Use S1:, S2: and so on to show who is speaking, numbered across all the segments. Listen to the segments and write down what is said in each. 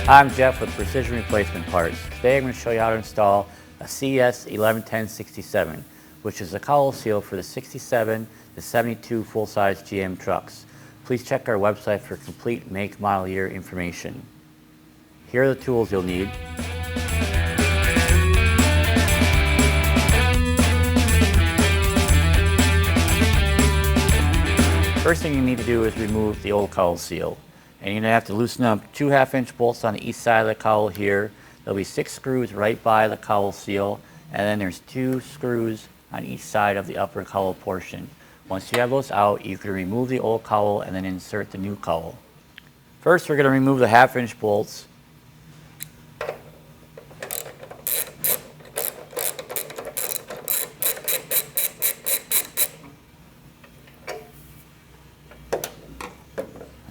S1: I'm Jeff with Precision Replacement Parts. Today I'm going to show you how to install a CS 111067, which is a cowl seal for the 67 to 72 full-size GM trucks. Please check our website for complete make, model, year information. Here are the tools you'll need. First thing you need to do is remove the old cowl seal. And you're going to have to loosen up 2 1/2-inch bolts on the east side of the cowl here. There'll be 6 screws right by the cowl seal, and then there's 2 screws on each side of the upper cowl portion. Once you have those out, you can remove the old cowl and then insert the new cowl. First, we're going to remove the 1/2-inch bolts.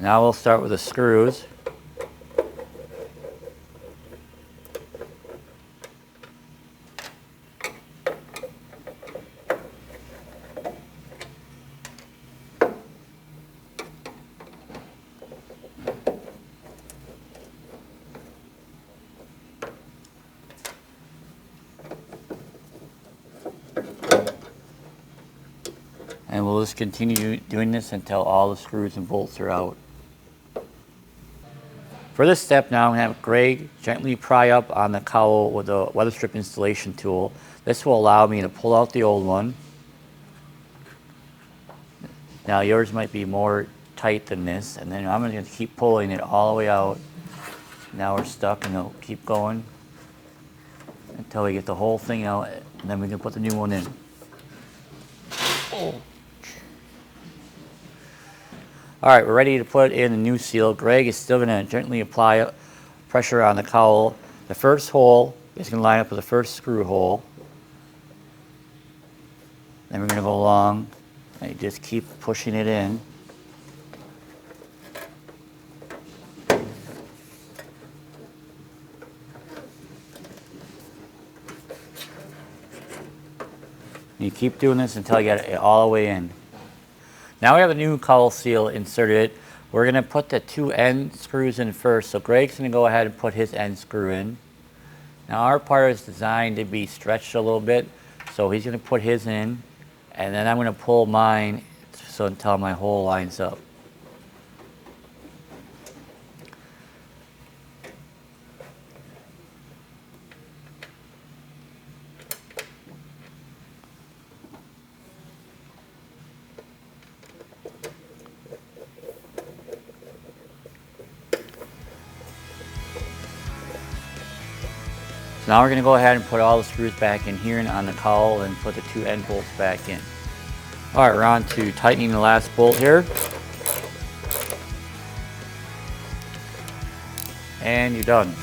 S1: Now we'll start with the screws. And we'll just continue doing this until all the screws and bolts are out. For this step now, I'm going to have Greg gently pry up on the cowl with the Weatherstrip installation tool. This will allow me to pull out the old one. Now yours might be more tight than this, and then I'm going to keep pulling it all the way out. Now we're stuck, and it'll keep going until we get the whole thing out, and then we can put the new one in. Oh. Alright, we're ready to put in the new seal. Greg is still going to gently apply pressure on the cowl. The first hole is going to line up with the first screw hole. Then we're going to go along and you just keep pushing it in. You keep doing this until you get it all the way in. Now we have a new cowl seal inserted. We're going to put the 2 end screws in first. So Greg's going to go ahead and put his end screw in. Now our part is designed to be stretched a little bit. So he's going to put his in. And then I'm going to pull mine so until my hole lines up. So now we're going to go ahead and put all the screws back in here and on the cowl and put the 2 end bolts back in. Alright, we're on to tightening the last bolt here. And you're done.